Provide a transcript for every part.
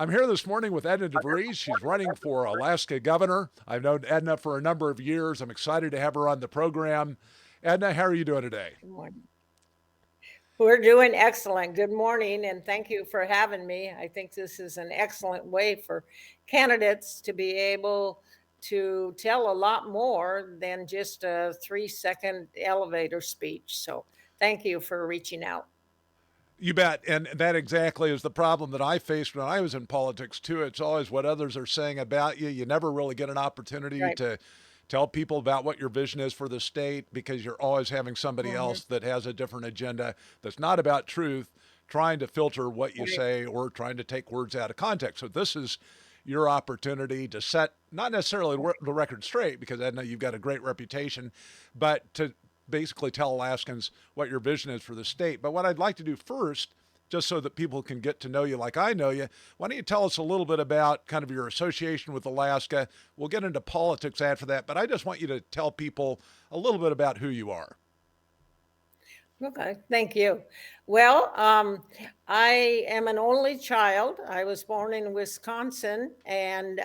I'm here this morning with Edna DeVries. She's running for Alaska governor. I've known Edna for a number of years. I'm excited to have her on the program. Edna, how are you doing today? Good morning. We're doing excellent. Good morning, and thank you for having me. I think this is an excellent way for candidates to be able to tell a lot more than just a 3-second elevator speech. So, thank you for reaching out. You bet. And that exactly is the problem that I faced when I was in politics, too. It's always what others are saying about you. You never really get an opportunity Right. to tell people about what your vision is for the state because you're always having somebody Mhm. else that has a different agenda that's not about truth, trying to filter what you Right. say or trying to take words out of context. So this is your opportunity to set not necessarily the record straight because I know you've got a great reputation, but to basically tell Alaskans what your vision is for the state. But what I'd like to do first, just so that people can get to know you like I know you, why don't you tell us a little bit about kind of your association with Alaska? We'll get into politics after that, but I just want you to tell people a little bit about who you are. Okay, thank you. Well, I am an only child. I was born in Wisconsin, and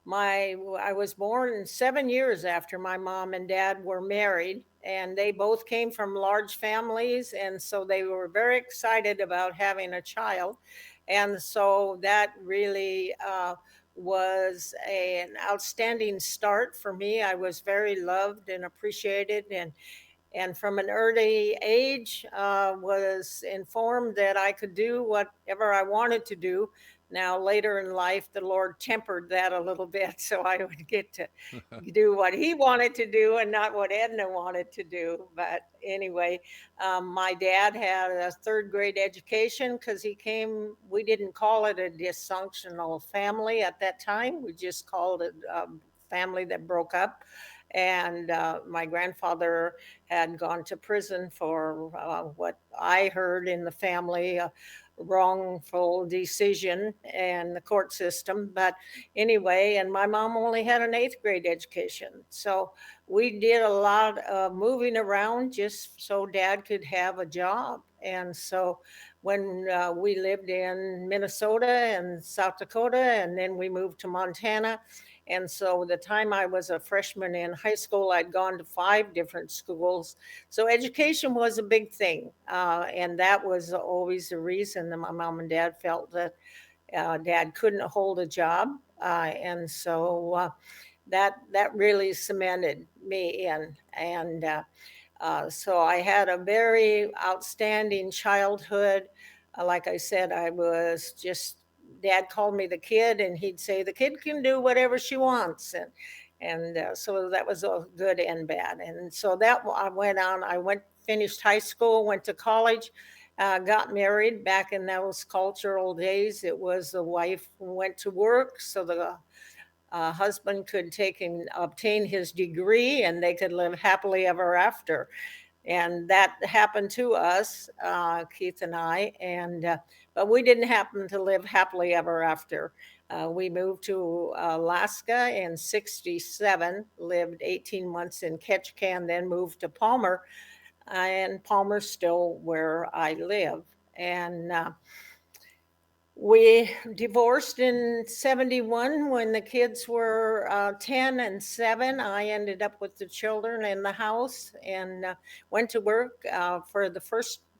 my I was born 7 years after my mom and dad were married, and they both came from large families, and so they were very excited about having a child, and so that really was an outstanding start for me. I was very loved and appreciated, and from an early age was informed that I could do whatever I wanted to do. Now, later in life, the Lord tempered that a little bit so I would get to do what He wanted to do and not what Edna wanted to do. But anyway, my dad had a third grade education because we didn't call it a dysfunctional family at that time. We just called it a family that broke up. And my grandfather had gone to prison for what I heard in the family, a wrongful decision and the court system. But anyway, and my mom only had an eighth grade education. So we did a lot of moving around just so dad could have a job. And so when we lived in Minnesota and South Dakota, and then we moved to Montana, and so the time I was a freshman in high school, I'd gone to 5 different schools. So education was a big thing. And that was always the reason that my mom and dad felt that dad couldn't hold a job. And so that really cemented me in. And so I had a very outstanding childhood. Like I said, I was just, dad called me the kid, and he'd say, the kid can do whatever she wants. And so that was a good and bad. And so I went on, finished high school, went to college, got married. Back in those cultural days, it was the wife who went to work. So the husband could take and obtain his degree, and they could live happily ever after. And that happened to us, Keith and I. And but we didn't happen to live happily ever after. We moved to Alaska in '67, lived 18 months in Ketchikan, then moved to Palmer, and Palmer's still where I live. And we divorced in '71 when the kids were 10 and 7. I ended up with the children in the house and went to work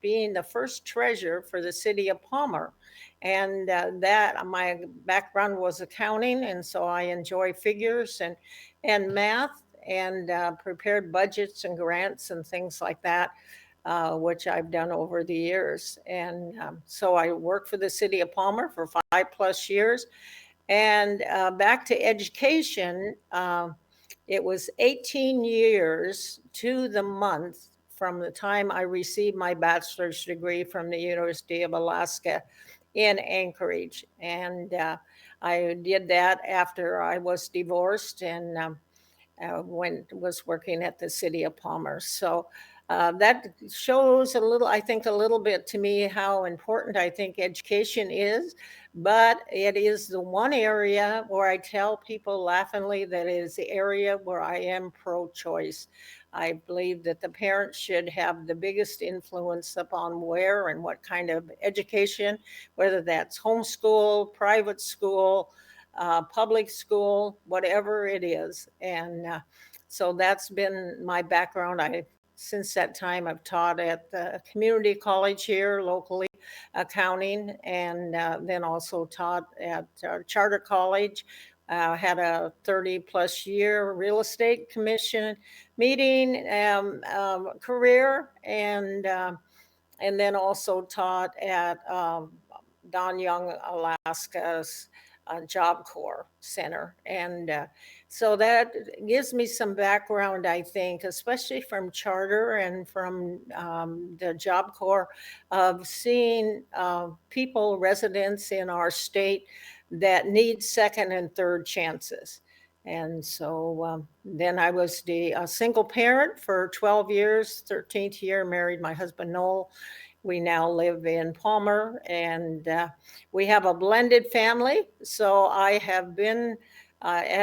being the first treasurer for the city of Palmer. And that my background was accounting, and so I enjoy figures and math, and prepared budgets and grants and things like that, which I've done over the years. And so I worked for the city of Palmer for 5 plus years. And back to education, it was 18 years to the month from the time I received my bachelor's degree from the University of Alaska in Anchorage. And I did that after I was divorced, and when was working at the city of Palmer. So That shows a little, I think, a little bit to me how important I think education is. But it is the one area where I tell people laughingly that it is the area where I am pro choice. I believe that the parents should have the biggest influence upon where and what kind of education, whether that's homeschool, private school, public school, whatever it is. And so that's been my background. Since that time, I've taught at the community college here locally, accounting, and then also taught at charter college. Had a 30 plus year real estate commission meeting career, and then also taught at Don Young, Alaska's Job Corps Center. And so that gives me some background, I think, especially from charter and from the Job Corps, of seeing people, residents in our state that need second and third chances. And so then I was a single parent for 12 years, 13th year, married my husband Noel. We now live in Palmer, and we have a blended family. So I have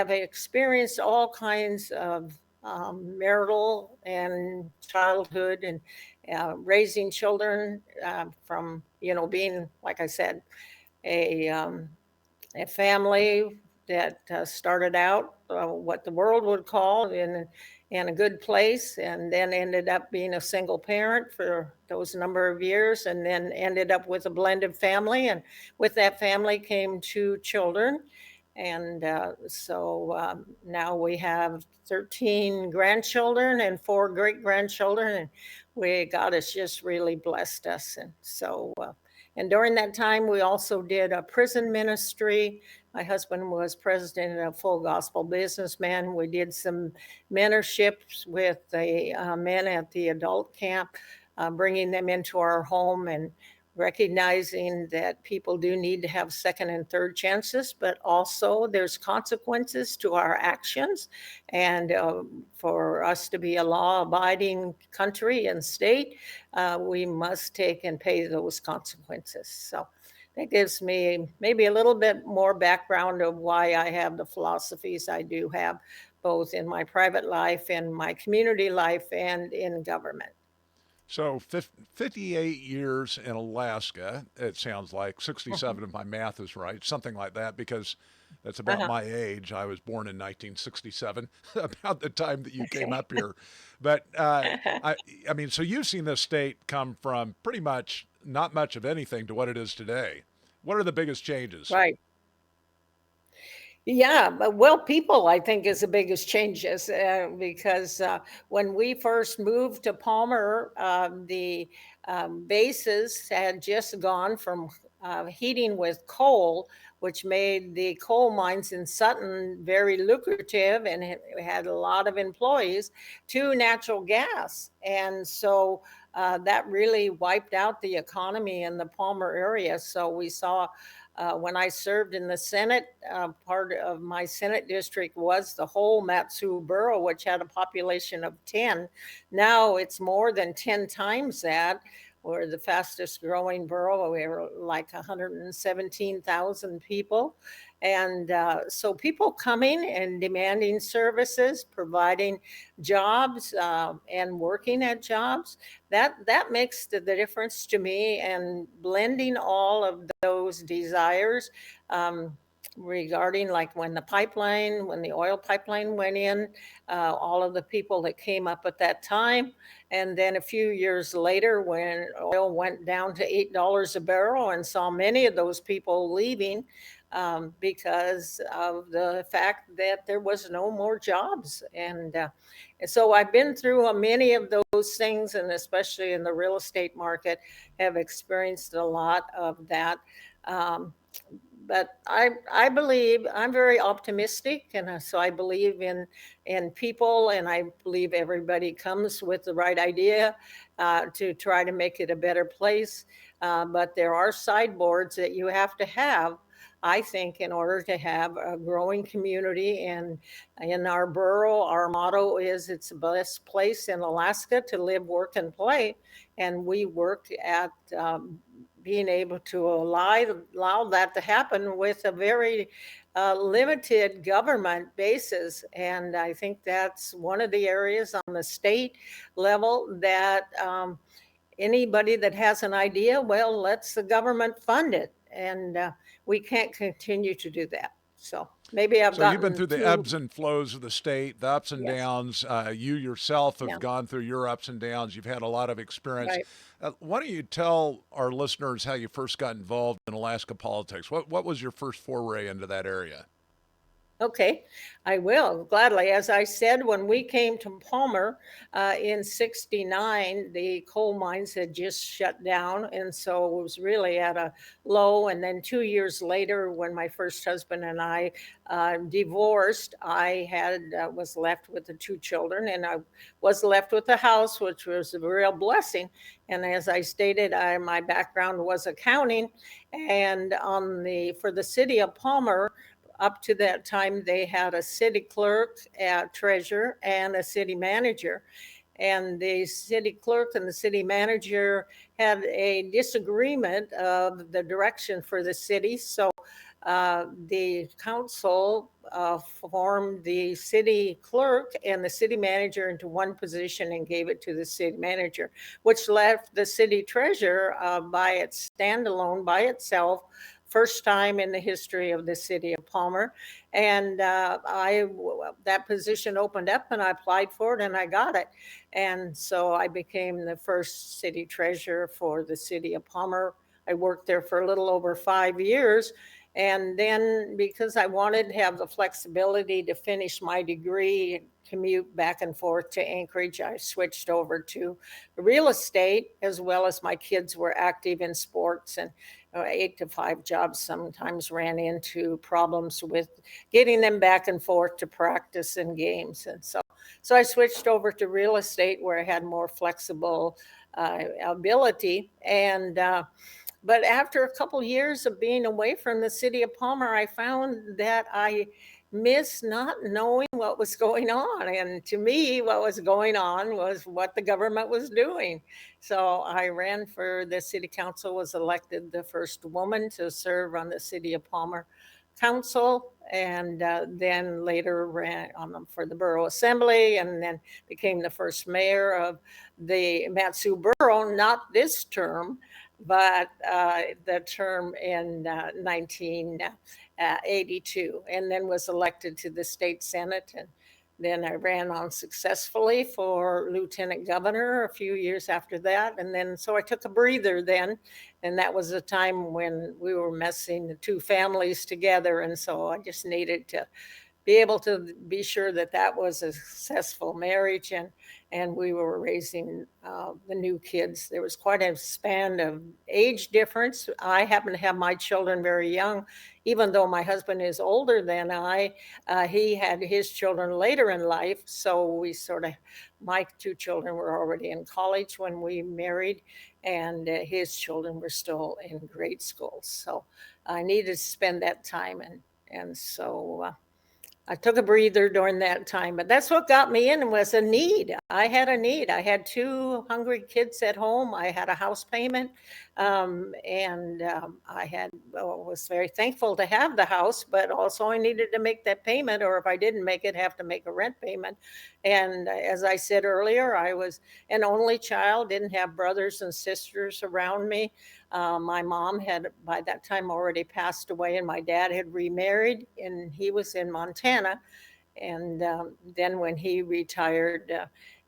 experienced all kinds of marital and childhood and raising children from, being, like I said, a a family that started out what the world would call in a good place, and then ended up being a single parent for those number of years, and then ended up with a blended family. And with that family came two children. And so now we have 13 grandchildren and four great grandchildren. And God has just really blessed us. And so, and during that time, we also did a prison ministry. My husband was president of Full Gospel Businessman. We did some mentorships with the men at the adult camp, bringing them into our home and recognizing that people do need to have second and third chances, but also there's consequences to our actions. And for us to be a law-abiding country and state, we must take and pay those consequences. So that gives me maybe a little bit more background of why I have the philosophies I do have, both in my private life, in my community life, and in government. So 58 years in Alaska, it sounds like 67 if my math is right, something like that, because that's about Uh-huh. my age. I was born in 1967, about the time that you came Okay. up here. But I, I mean, so you've seen this state come from pretty much not much of anything to what it is today. What are the biggest changes? Right. Yeah, but well, people, I think, is the biggest changes because when we first moved to Palmer, the bases had just gone from heating with coal, which made the coal mines in Sutton very lucrative and it had a lot of employees, to natural gas. And so that really wiped out the economy in the Palmer area. So we saw when I served in the Senate, part of my Senate district was the whole Matsu Borough, which had a population of 10. Now it's more than 10 times that. We're the fastest growing borough. We're like 117,000 people. And so people coming and demanding services, providing jobs and working at jobs, that makes the difference to me. And blending all of those desires regarding, like, when the oil pipeline went in, all of the people that came up at that time, and then a few years later when oil went down to $8 a barrel, and saw many of those people leaving because of the fact that there was no more jobs. And so I've been through many of those things, and especially in the real estate market, have experienced a lot of that. Um, but I believe I'm very optimistic, and so I believe in people, and I believe everybody comes with the right idea to try to make it a better place. But there are sideboards that you have to have I think in order to have a growing community, and in our borough, our motto is it's the best place in Alaska to live, work, and play. And we work at being able to allow that to happen with a very limited government basis. And I think that's one of the areas on the state level that anybody that has an idea, well, let's the government fund it. And we can't continue to do that. So maybe I've So you've been gotten through the too, ebbs and flows of the state, the ups and yes, downs. You yourself have yeah, gone through your ups and downs. You've had a lot of experience. right. Why don't you tell our listeners how you first got involved in Alaska politics? What was your first foray into that area? Okay, I will gladly. As I said, when we came to Palmer in '69, the coal mines had just shut down. And so it was really at a low. And then 2 years later, when my first husband and I divorced, I was left with the two children, and I was left with the house, which was a real blessing. And as I stated, my background was accounting. And for the city of Palmer, up to that time, they had a city clerk, a treasurer, and a city manager. And the city clerk and the city manager had a disagreement of the direction for the city. So the council formed the city clerk and the city manager into one position and gave it to the city manager, which left the city treasurer by its standalone by itself, first time in the history of the city of Palmer. And that position opened up, and I applied for it, and I got it. And so I became the first city treasurer for the city of Palmer. I worked there for a little over 5 years. And then, because I wanted to have the flexibility to finish my degree and commute back and forth to Anchorage, I switched over to real estate, as well as my kids were active in sports. And 8 to 5 jobs sometimes ran into problems with getting them back and forth to practice and games. And so I switched over to real estate, where I had more flexible ability. And but after a couple years of being away from the city of Palmer, I found that I missed not knowing what was going on. And to me, what was going on was what the government was doing. So I ran for the city council, was elected the first woman to serve on the city of Palmer council, and then later ran for the borough assembly, and then became the first mayor of the Matsu borough, not this term, but the term in 1982, and then was elected to the state senate. And then I ran on successfully for lieutenant governor a few years after that. And then so I took a breather then. And that was a time when we were messing the two families together. And so I just needed to be able to be sure that that was a successful marriage, and we were raising the new kids. There was quite a span of age difference. I happen to have my children very young, even though my husband is older than I. He had his children later in life, so we sort of, my two children were already in college when we married, and his children were still in grade school. So I needed to spend that time, and so I took a breather during that time. But that's what got me in, was a need. I had a need. I had two hungry kids at home. I had a house payment, and was very thankful to have the house, but also I needed to make that payment, or if I didn't make it, have to make a rent payment. And as I said earlier, I was an only child, didn't have brothers and sisters around me. My mom had by that time already passed away, and my dad had remarried, and he was in Montana. And then when he retired,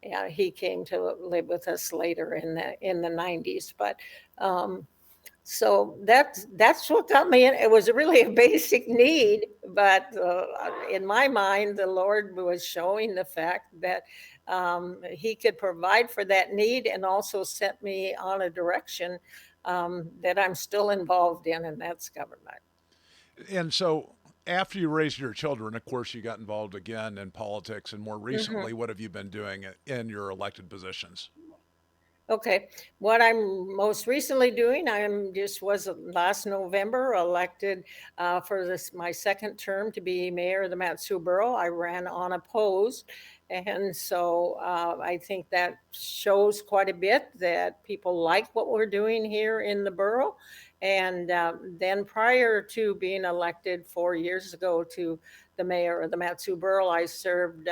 yeah, he came to live with us later in the 90s. But so that's what got me in. It was really a basic need, but in my mind, the Lord was showing the fact that He could provide for that need, and also set me on a direction that I'm still involved in, and that's government. And so, after you raised your children, of course, you got involved again in politics. And more Mhm. recently, what have you been doing in your elected positions? Okay. What I'm most recently doing, I am just was last November elected for this my second term to be mayor of the Matsu Borough. I ran unopposed, and so I think that shows quite a bit that people like what we're doing here in the borough. And then prior to being elected 4 years ago to the mayor of the Matsu Borough, I served.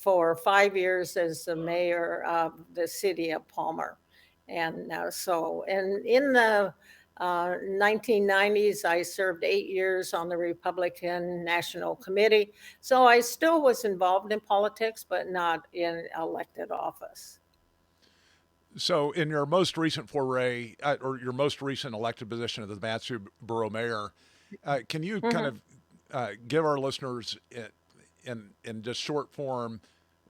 For 5 years as the mayor of the city of Palmer. And and in the 1990s, I served 8 years on the Republican National Committee. So I still was involved in politics, but not in elected office. So, in your most recent foray, or your most recent elected position of the Matsu Borough Mayor, can you kind Mhm. of give our listeners in just short form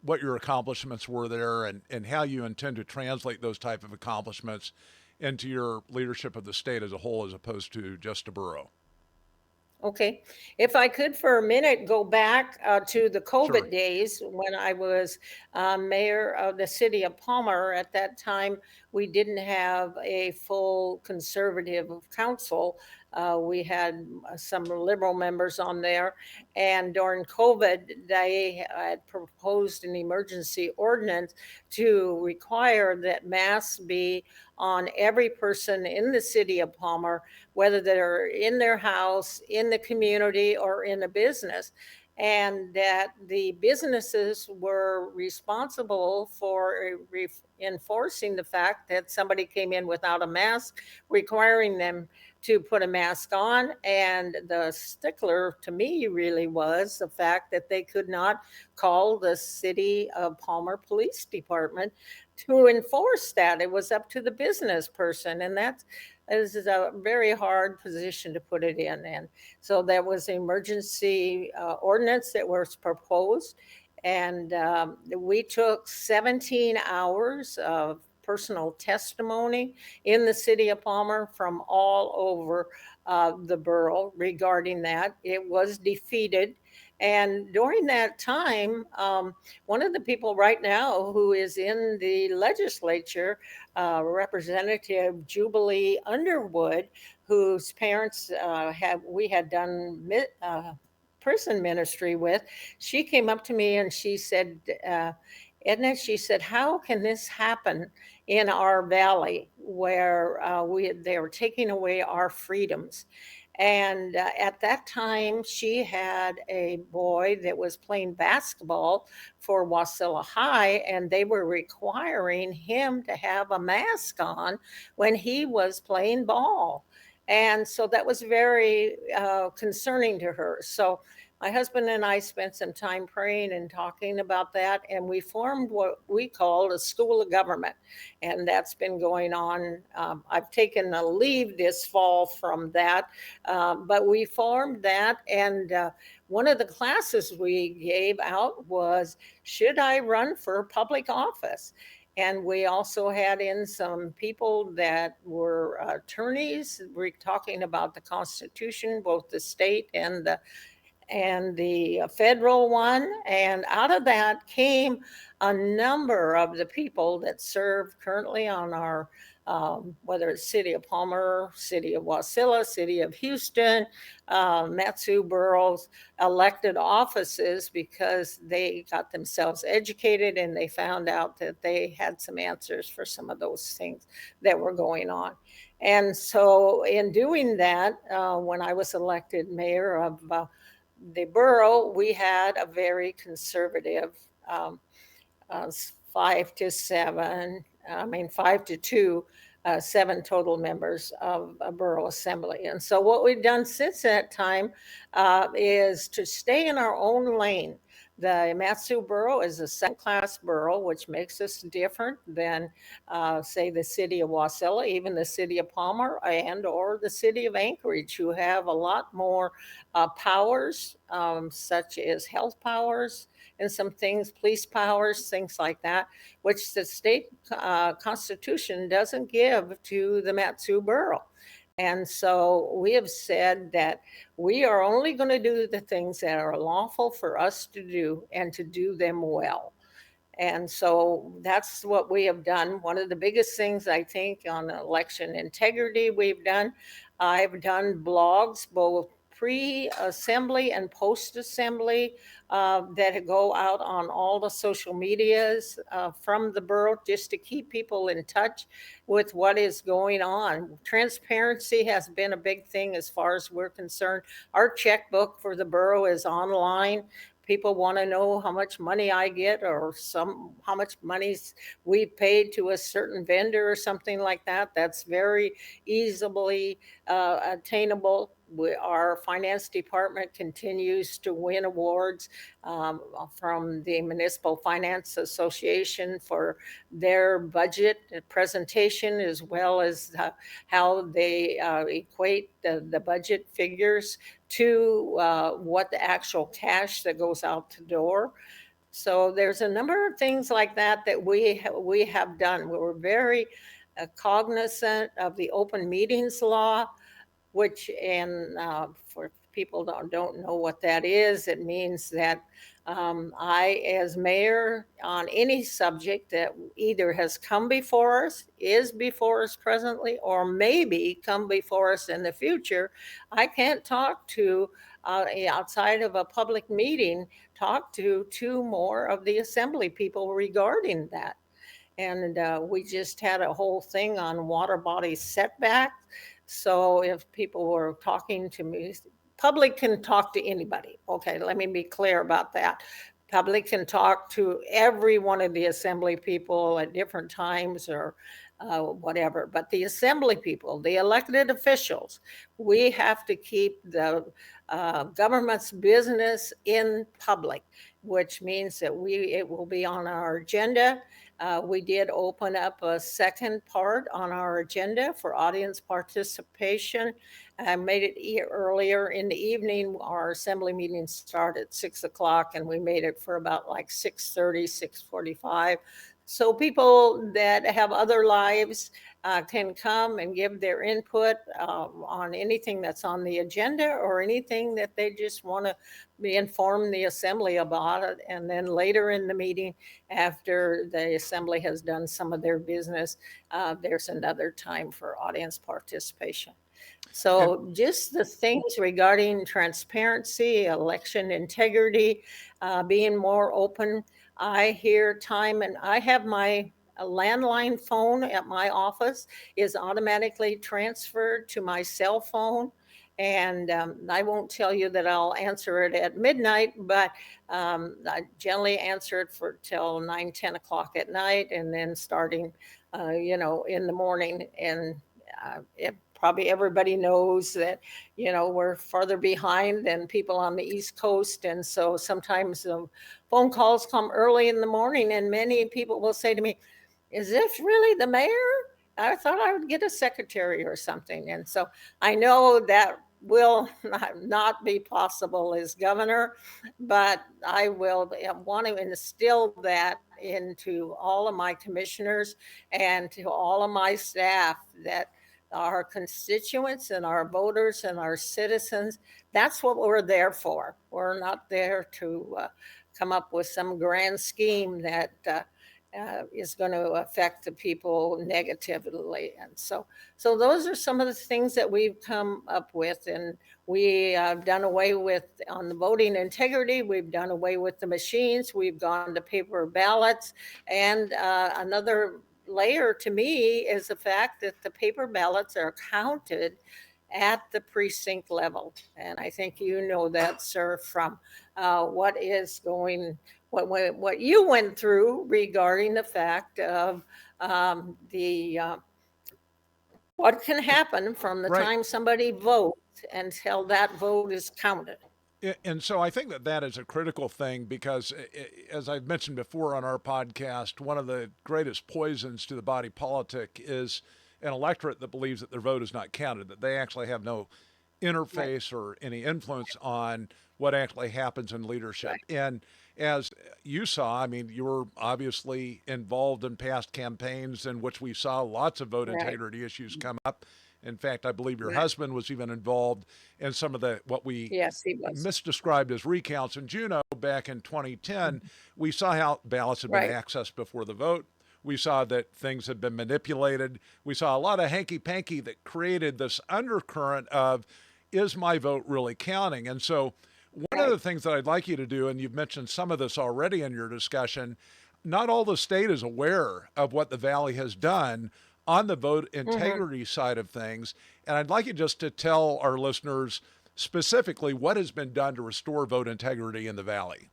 what your accomplishments were there and how you intend to translate those type of accomplishments into your leadership of the state as a whole, as opposed to just a borough? Okay. If I could for a minute go back to the Sure. COVID days when I was mayor of the city of Palmer, at that time, we didn't have a full conservative council. We had some liberal members on there. And during COVID, they had proposed an emergency ordinance to require that masks be on every person in the city of Palmer, whether they're in their house, in the community, or in a business. And that the businesses were responsible for enforcing the fact that somebody came in without a mask, requiring them to put a mask on. And the stickler to me really was the fact that they could not call the city of Palmer Police Department to enforce that. It was up to the business person. And that's this is a very hard position to put it in. And so there was an emergency ordinance that was proposed. And we took 17 hours of personal testimony in the city of Palmer from all over the borough regarding that. It was defeated. And during that time, one of the people right now who is in the legislature, Representative Jubilee Underwood, whose parents have we had done prison ministry with. She came up to me and she said, Edna, she said, how can this happen in our valley where they were taking away our freedoms? And at that time, she had a boy that was playing basketball for Wasilla High, and they were requiring him to have a mask on when he was playing ball. And so that was very concerning to her. So my husband and I spent some time praying and talking about that, and we formed what we called a school of government. And that's been going on. I've taken a leave this fall from that, but we formed that. And one of the classes we gave out was, should I run for public office? And we also had in some people that were attorneys. We're talking about the Constitution, both the state and the federal one. And out of that came a number of the people that serve currently on our, whether it's City of Palmer, City of Wasilla, City of Houston, Matsu boroughs, elected offices because they got themselves educated and they found out that they had some answers for some of those things that were going on. And so, in doing that, when I was elected mayor of the borough, we had a very conservative um, 5 to 7, I mean, 5 to 2, 7 total members of a borough assembly. And so, what we've done since that time is to stay in our own lane. The Matsu Borough is a second class borough, which makes us different than, say, the city of Wasilla, even the city of Palmer, and or the city of Anchorage, who have a lot more powers, such as health powers and some things, police powers, things like that, which the state constitution doesn't give to the Matsu Borough. And so we have said that we are only going to do the things that are lawful for us to do and to do them well. And so that's what we have done. One of the biggest things I think on election integrity we've done, I've done blogs, both pre-assembly and post-assembly, that go out on all the social medias from the borough, just to keep people in touch with what is going on. Transparency has been a big thing as far as we're concerned. Our checkbook for the borough is online. People want to know how much money I get, or how much money we paid to a certain vendor or something like that. That's very easily attainable. Our finance department continues to win awards from the Municipal Finance Association for their budget presentation, as well as how they equate the budget figures to what the actual cash that goes out the door. So there's a number of things like that that we have done. We were very cognizant of the open meetings law, which, and for people that don't know what that is, it means that I, as mayor, on any subject that either has come before us, is before us presently, or maybe come before us in the future, I can't talk to, outside of a public meeting, talk to two more of the assembly people regarding that. And we just had a whole thing on water body setbacks. So if people were talking to me, public can talk to anybody. Okay, let me be clear about that. Public can talk to every one of the assembly people at different times, or whatever. But the assembly people, the elected officials, we have to keep the government's business in public, which means that it will be on our agenda. We did open up a second part on our agenda for audience participation. I made it earlier in the evening. Our assembly meetings start at 6 o'clock, and we made it for about like 6:30, 6:45. So people that have other lives can come and give their input on anything that's on the agenda, or anything that they just want to be informed the assembly about it. And then later in the meeting, after the assembly has done some of their business, there's another time for audience participation. And So just the things regarding transparency, election integrity, being more open. I hear time, and I have my landline phone at my office is automatically transferred to my cell phone. And I won't tell you that I'll answer it at midnight, but I generally answer it for till 9, 10 o'clock at night, and then starting, in the morning. And probably everybody knows that, we're farther behind than people on the East Coast. And so sometimes the phone calls come early in the morning, and many people will say to me, is this really the mayor? I thought I would get a secretary or something. And so I know that will not be possible as governor, but I will want to instill that into all of my commissioners and to all of my staff, that our constituents and our voters and our citizens, that's what we're there for. We're not there to come up with some grand scheme that is going to affect the people negatively. And so those are some of the things that we've come up with. And we have done away with, on the voting integrity, we've done away with the machines. We've gone to paper ballots. And another layer to me is the fact that the paper ballots are counted at the precinct level. And I think you know that, sir, from what you went through regarding the fact of the what can happen from the right. time somebody votes until that vote is counted. And so I think that that is a critical thing because, as I've mentioned before on our podcast, one of the greatest poisons to the body politic is an electorate that believes that their vote is not counted, that they actually have no Right, interface or any influence on what actually happens in leadership. right, And as you saw, I mean, you were obviously involved in past campaigns in which we saw lots of vote right. integrity issues come up. In fact, I believe your Right. husband was even involved in some of the what we Yes, he was. misdescribed as recounts in Juneau back in 2010. We saw how ballots had been Right. accessed before the vote. We saw that things had been manipulated. We saw a lot of hanky panky that created this undercurrent of, is my vote really counting? And so, one of Right. the things that I'd like you to do, and you've mentioned some of this already in your discussion, not all the state is aware of what the Valley has done on the vote Hmm. integrity side of things. And I'd like you just to tell our listeners specifically what has been done to restore vote integrity in the Valley.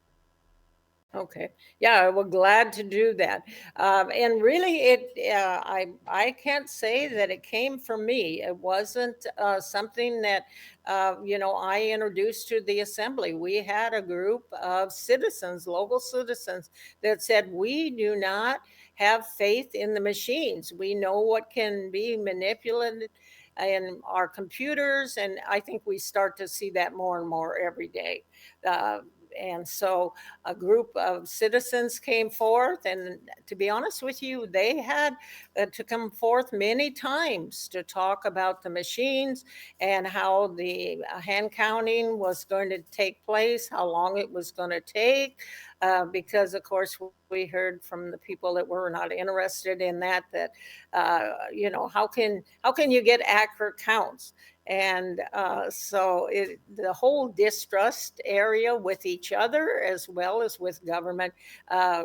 Okay. Yeah, we're glad to do that. And really, I can't say that it came from me. It wasn't something that I introduced to the assembly. We had a group of citizens, local citizens, that said we do not have faith in the machines. We know what can be manipulated in our computers, and I think we start to see that more and more every day. Uh, and so a group of citizens came forth, and to be honest with you, they had to come forth many times to talk about the machines and how the hand counting was going to take place, how long it was going to take, because of course we heard from the people that were not interested in that how can you get accurate counts? And the whole distrust area with each other as well as with government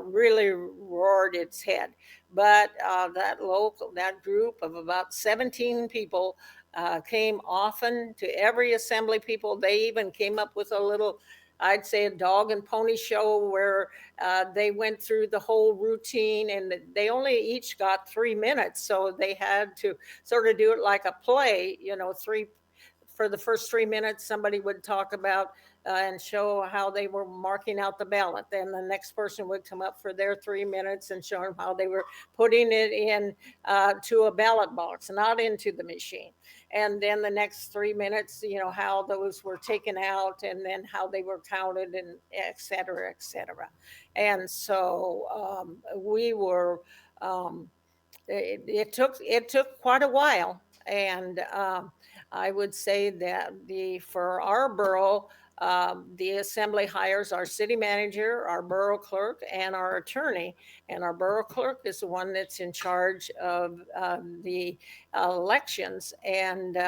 really roared its head. But that group of about 17 people came often to every assembly. People, they even came up with a little, I'd say, a dog and pony show where they went through the whole routine, and they only each got 3 minutes. So they had to sort of do it like a play, three for the first 3 minutes, somebody would talk about and show how they were marking out the ballot. Then the next person would come up for their 3 minutes and show them how they were putting it in to a ballot box, not into the machine. And then the next 3 minutes, how those were taken out and then how they were counted, and et cetera, et cetera. And so we were. It took quite a while, and I would say that the for our borough, the assembly hires our city manager, our borough clerk, and our attorney. And our borough clerk is the one that's in charge of the elections. And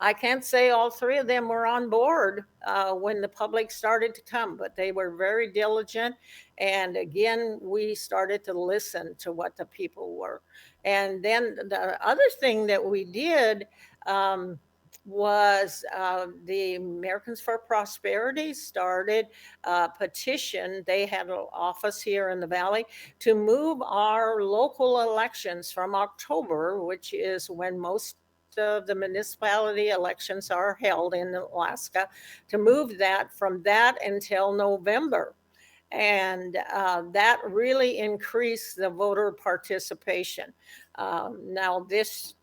I can't say all three of them were on board when the public started to come, but they were very diligent. And again, we started to listen to what the people were. And then the other thing that we did um, was the Americans for Prosperity started a petition. They had an office here in the Valley to move our local elections from October, which is when most of the municipality elections are held in Alaska, to move that from that until November. And that really increased the voter participation. Now, this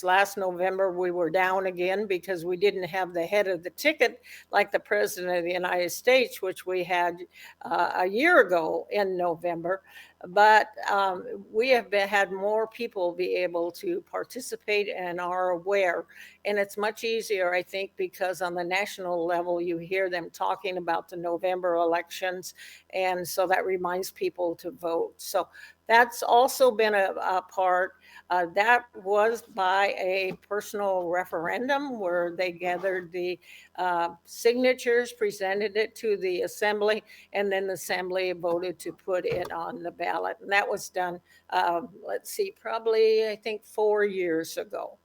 last November, we were down again because we didn't have the head of the ticket like the President of the United States, which we had a year ago in November. But we have had more people be able to participate and are aware. And it's much easier, I think, because on the national level, you hear them talking about the November elections. And so that reminds people to vote. So that's also been a part. That was by a personal referendum where they gathered the signatures, presented it to the assembly, and then the assembly voted to put it on the ballot. And that was done, let's see, probably I think 4 years ago.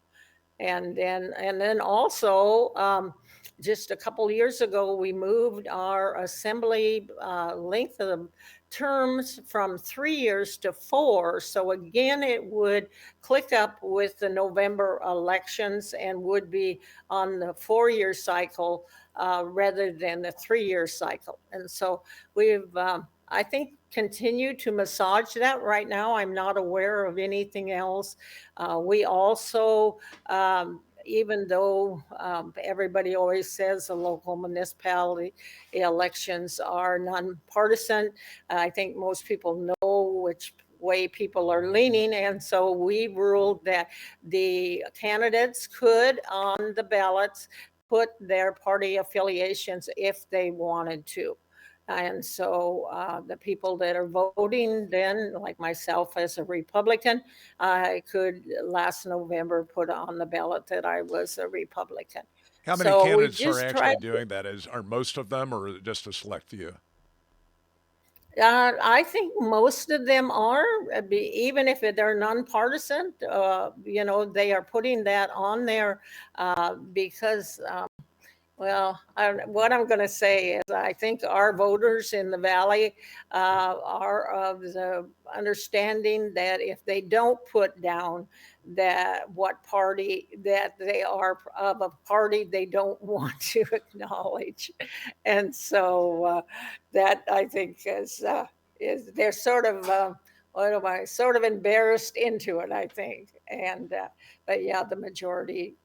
And then also, just a couple years ago, we moved our assembly length of terms from 3 years to four. So again, it would click up with the November elections and would be on the 4 year cycle rather than the 3 year cycle. And so we've, I think, continued to massage that. Right now, I'm not aware of anything else. We also, even though everybody always says the local municipality elections are nonpartisan, I think most people know which way people are leaning. And so we ruled that the candidates could, on the ballots, put their party affiliations if they wanted to. And so the people that are voting then, like myself as a Republican, I could last November put on the ballot that I was a Republican. How many So we candidates are just tried. actually doing that? Are most of them, or just a select few? I think most of them are, even if they're nonpartisan, they are putting that on there because well, what I'm going to say is I think our voters in the Valley are of the understanding that if they don't put down that what party that they are of, a party they don't want to acknowledge. And so that I think is they're sort of what am I sort of embarrassed into it, I think. And but yeah, the majority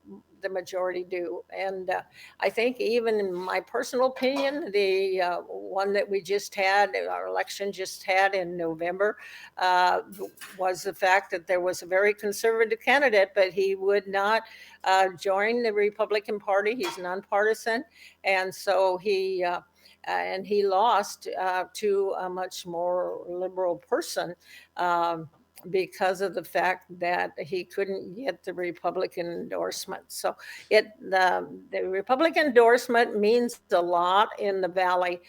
do. And I think, even in my personal opinion, the one that we just had, our election just had in November, uh, was the fact that there was a very conservative candidate, but he would not join the Republican Party. He's nonpartisan. And so he lost to a much more liberal person. Um, because of the fact that he couldn't get the Republican endorsement. So the Republican endorsement means a lot in the Valley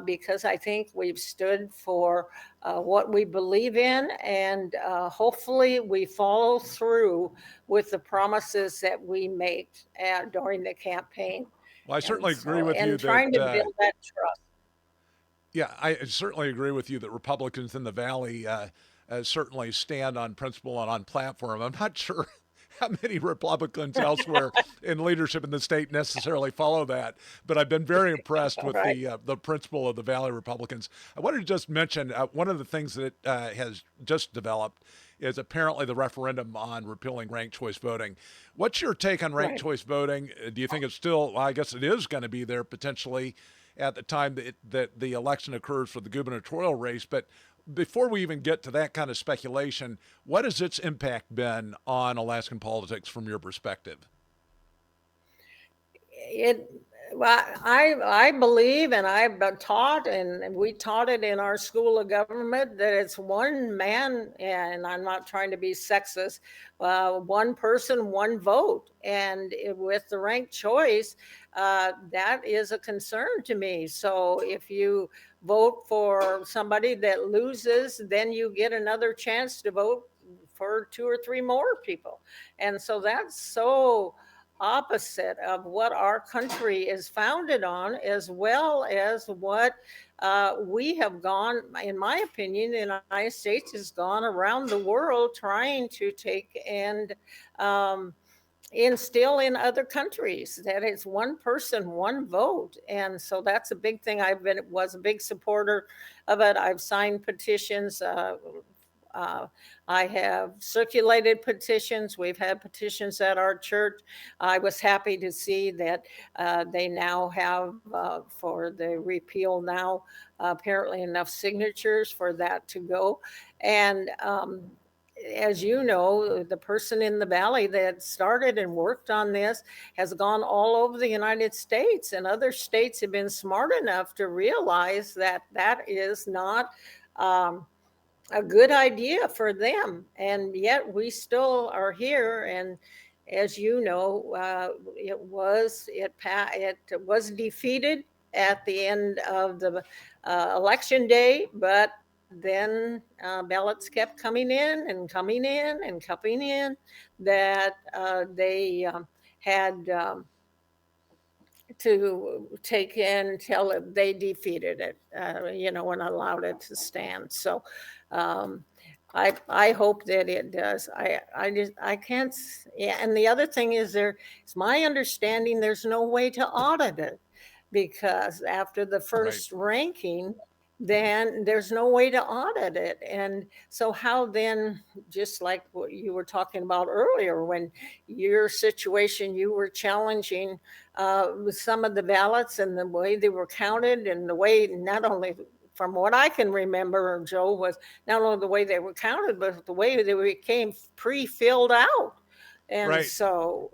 because I think we've stood for what we believe in, and hopefully we follow through with the promises that we make during the campaign. Well, I And certainly agree so, with you and trying to that build that trust. yeah, I certainly agree with you that Republicans in the Valley certainly stand on principle and on platform. I'm not sure how many Republicans elsewhere in leadership in the state necessarily follow that, but I've been very impressed with Right. the principle of the Valley Republicans. I wanted to just mention one of the things that has just developed is apparently the referendum on repealing ranked choice voting. What's your take on ranked Right. choice voting? Do you think it's still, well, I guess it is going to be there potentially at the time that the election occurs for the gubernatorial race. But before we even get to that kind of speculation, what has its impact been on Alaskan politics from your perspective? It well, I believe, and I've been taught, and we taught it in our school of government, that it's one man, and I'm not trying to be sexist, one person, one vote. And with the ranked choice, that is a concern to me. So if you vote for somebody that loses, then you get another chance to vote for two or three more people. And so that's so opposite of what our country is founded on, as well as what we have gone, in my opinion, the United States has gone around the world trying to take and instill in other countries, that it's one person, one vote. And so that's a big thing. Was a big supporter of it. I've signed petitions. Uh, I have circulated petitions. We've had petitions at our church. I was happy to see that they now have, for the repeal now, apparently enough signatures for that to go. And as you know, the person in the Valley that started and worked on this has gone all over the United States, and other states have been smart enough to realize that that is not um, a good idea for them. And yet we still are here. And as you know, it was defeated at the end of the election day, but then ballots kept coming in and coming in and coming in, that they had to take in until they defeated it, and allowed it to stand. So um, I hope that it does. I can't. Yeah, and the other thing is, it's my understanding there's no way to audit it, because after the Right. first ranking, then there's no way to audit it. And so how then, just like what you were talking about earlier, when your situation, you were challenging with some of the ballots and the way they were counted, and the way not only from what I can remember, Joe, was not only the way they were counted, but the way they became pre-filled out. And Right. so,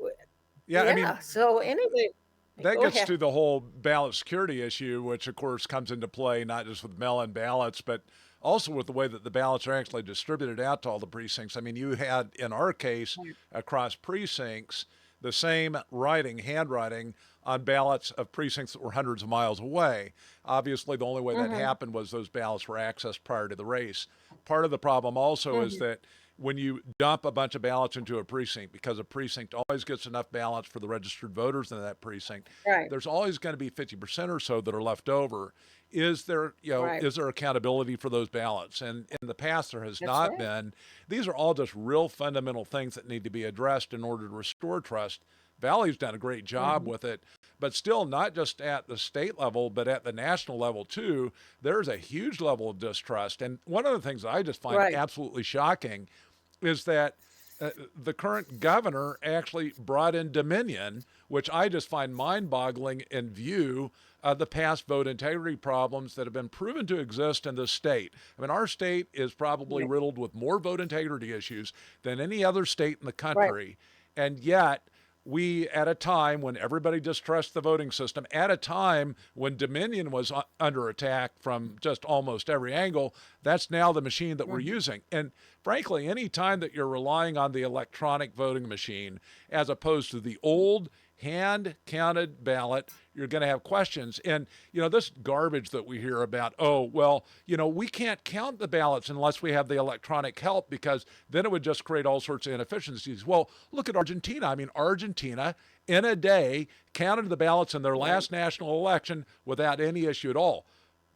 Yeah. I mean, yeah. So anyway, that go gets ahead. to the whole ballot security issue, which of course comes into play not just with mail-in ballots, but also with the way that the ballots are actually distributed out to all the precincts. I mean, you had in our case across precincts the same writing, handwriting on ballots of precincts that were hundreds of miles away. Obviously, the only way that Mm-hmm, happened was those ballots were accessed prior to the race. Part of the problem also is mm-hmm. that when you dump a bunch of ballots into a precinct, because a precinct always gets enough ballots for the registered voters in that precinct, Right, there's always going to be 50% or so that are left over. Is there, you know, right. is there accountability for those ballots? And in the past, there has That's not right. been. These are all just real fundamental things that need to be addressed in order to restore trust. Valley's done a great job Mm-hmm. with it, but still not just at the state level, but at the national level too. There's a huge level of distrust. And one of the things I just find Right. absolutely shocking is that the current governor actually brought in Dominion, which I just find mind boggling in view of the past vote integrity problems that have been proven to exist in this state. I mean, our state is probably Right. riddled with more vote integrity issues than any other state in the Right. country. And yet, we, at a time when everybody distrusts the voting system, at a time when Dominion was under attack from just almost every angle, that's now the machine that we're Mm-hmm. using. And frankly, any time that you're relying on the electronic voting machine as opposed to the old hand counted ballot, you're going to have questions. And, you know, this garbage that we hear about, oh, well, you know, we can't count the ballots unless we have the electronic help because then it would just create all sorts of inefficiencies. Well, look at Argentina. I mean, Argentina in a day counted the ballots in their Right. last national election without any issue at all.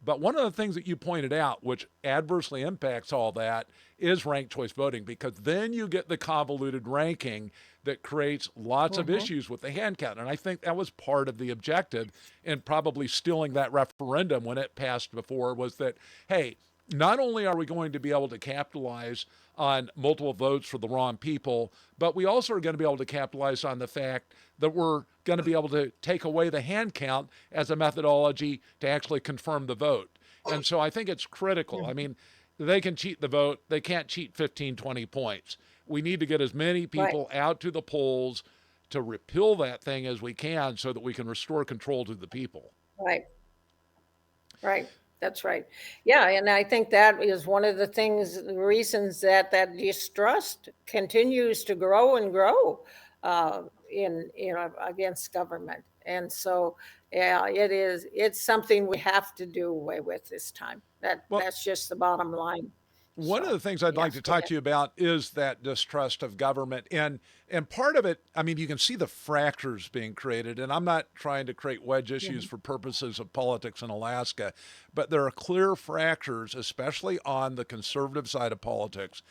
But one of the things that you pointed out, which adversely impacts all that, is ranked choice voting, because then you get the convoluted ranking that creates lots of Mm-hmm. issues with the hand count. And I think that was part of the objective in probably stealing that referendum when it passed before, was that, hey, not only are we going to be able to capitalize on multiple votes for the wrong people, but we also are going to be able to capitalize on the fact that we're going to be able to take away the hand count as a methodology to actually confirm the vote. And so I think it's critical. I Mm-hmm. mean, they can cheat the vote, they can't cheat 15, 20 points. We need to get as many Right. people out to the polls to repeal that thing as we can so that we can restore control to the people. Right. Right. That's right. Yeah, and I think that is one of the things, the reasons that that distrust continues to grow and grow in against government. And so, yeah, it is. It's something we have to do away with this time. Well, That's just the bottom line. one of So, the things I'd like yes, to go talk ahead. to you about is that distrust of government, and part of it, I mean, you can see the fractures being created, and I'm not trying to create wedge issues Mhm. for purposes of politics in Alaska, but there are clear fractures, especially on the conservative side of politics,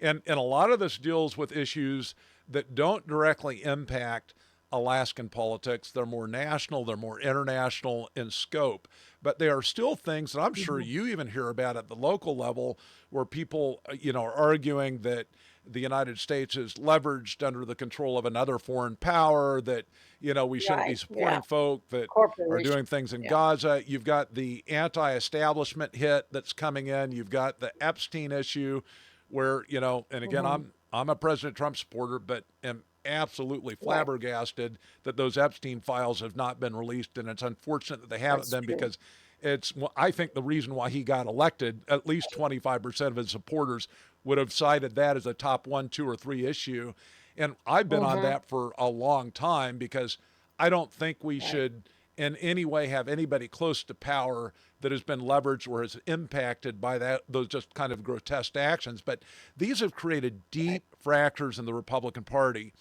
and a lot of this deals with issues that don't directly impact Alaskan politics. They're more national, they're more international in scope, but they are still things that I'm sure Mhm. you even hear about at the local level, where people, you know, are arguing that the United States is leveraged under the control of another foreign power, that, you know, we shouldn't be Right. Yeah. supporting folk that are Corporation. doing things in Yeah. Gaza. You've got the anti-establishment hit that's coming in. You've got the Epstein issue where, you know, and again, Hmm. I'm a President Trump supporter, but am absolutely Right. flabbergasted that those Epstein files have not been released, and it's unfortunate that they haven't That's been, true. because it's, well, I think the reason why he got elected, at least 25% of his supporters would have cited that as a top one, two, or three issue. And I've been on Hmm. that for a long time, because I don't think we Right. should in any way have anybody close to power that has been leveraged or is impacted by that, those just kind of grotesque actions. But these have created Right. deep fractures in the Republican Party,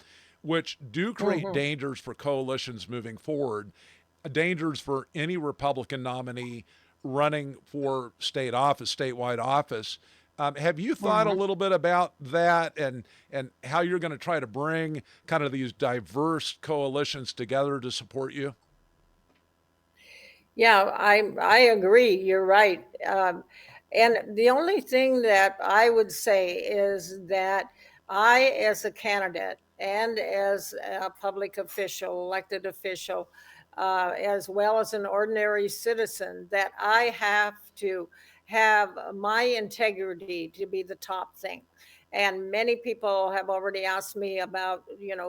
which do create Hmm. dangers for coalitions moving forward, dangers for any Republican nominee running for state office, statewide office. Have you thought a Hmm. little bit about that, and how you're going to try to bring kind of these diverse coalitions together to support you? Yeah, I agree. You're right. And the only thing that I would say is that I, as a candidate and as a public official, elected official, as well as an ordinary citizen, that I have to have my integrity to be the top thing. And many people have already asked me about,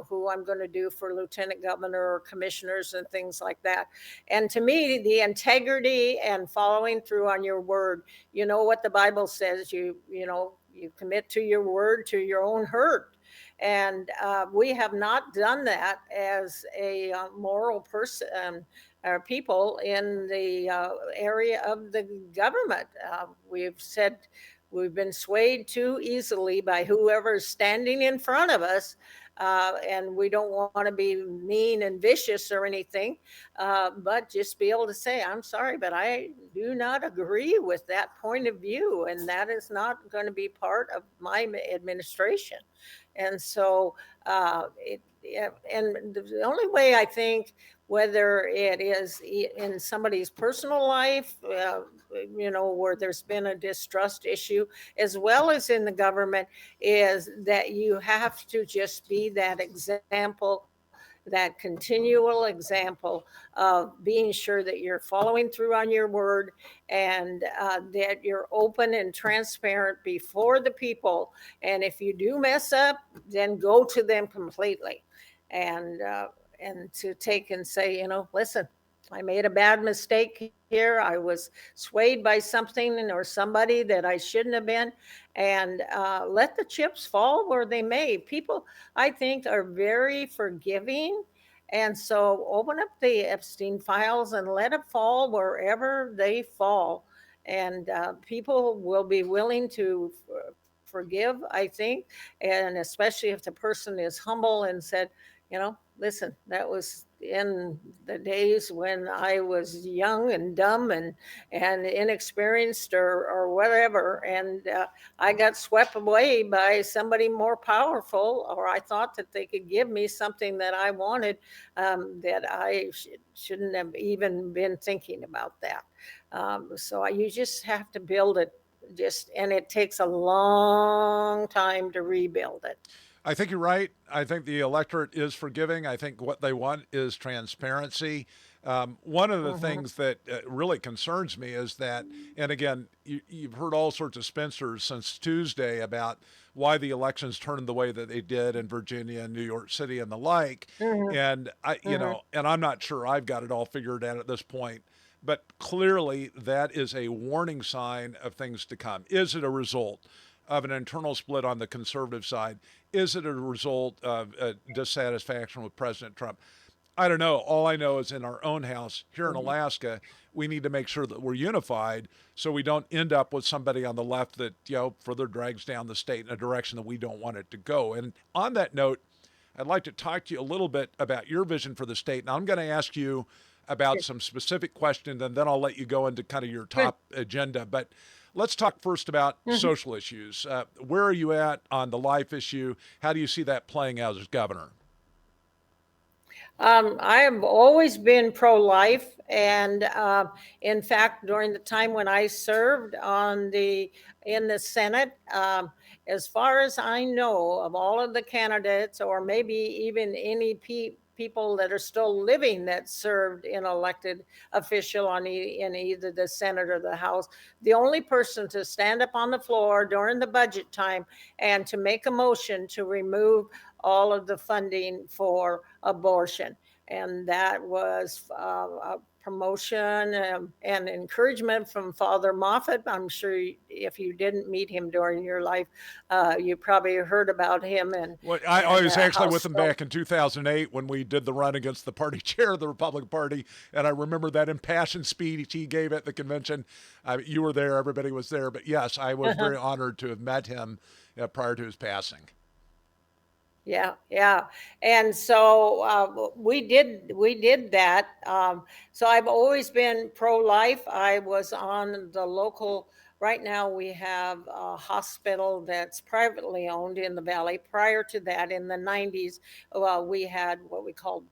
who I'm going to do for lieutenant governor or commissioners and things like that. And to me, the integrity and following through on your word, you know what the Bible says, you commit to your word to your own hurt. And we have not done that as a moral person, or people in the area of the government. We've said we've been swayed too easily by whoever's standing in front of us. And we don't want to be mean and vicious or anything, but just be able to say, I'm sorry, but I do not agree with that point of view. And that is not going to be part of my administration. And so, yeah, and the only way I think, whether it is in somebody's personal life, where there's been a distrust issue, as well as in the government, is that you have to just be that example, that continual example of being sure that you're following through on your word, and that you're open and transparent before the people. And if you do mess up, then go to them completely, and to take and say, listen, I made a bad mistake here. I was swayed by something or somebody that I shouldn't have been, and let the chips fall where they may. People, I think, are very forgiving. And so open up the Epstein files and let it fall wherever they fall. And people will be willing to forgive, I think. And especially if the person is humble and said, listen, that was in the days when I was young and dumb and inexperienced, or whatever. And I got swept away by somebody more powerful, or I thought that they could give me something that I wanted, that I shouldn't have even been thinking about that. So you just have to build it, and it takes a long time to rebuild it. I think you're right. I think the electorate is forgiving. I think what they want is transparency. One of the Hmm. things that really concerns me is that, and again, you've heard all sorts of Spencers since Tuesday about why the elections turned the way that they did in Virginia and New York City and the like. Hmm. And Hmm. and I'm not sure I've got it all figured out at this point, but clearly that is a warning sign of things to come. Is it a result of an internal split on the conservative side? Is it a result of dissatisfaction with President Trump? I don't know. All I know is in our own house here in Hmm. Alaska, we need to make sure that we're unified so we don't end up with somebody on the left that, further drags down the state in a direction that we don't want it to go. And on that note, I'd like to talk to you a little bit about your vision for the state. Now, I'm going to ask you about some specific questions, and then I'll let you go into kind of your Good. top agenda. But let's talk first about Mhm. social issues. Where are you at on the life issue? How do you see that playing out as governor? I have always been pro-life, and in fact, during the time when I served in the Senate, as far as I know, of all of the candidates, or maybe even any people that are still living that served in elected official in either the Senate or the House, the only person to stand up on the floor during the budget time and to make a motion to remove all of the funding for abortion. And that was a promotion, and encouragement from Father Moffat. I'm sure if you didn't meet him during your life, you probably heard about him, and Well, I was actually how with him strong. back in 2008 when we did the run against the party chair of the Republican Party, and I remember that impassioned speech he gave at the convention. You were there, everybody was there, but yes, I was very honored to have met him prior to his passing. Yeah, yeah. And so we did that. So I've always been pro-life. I was on the local. Right now, we have a hospital that's privately owned in the valley. Prior to that, in the 90s, we had what we called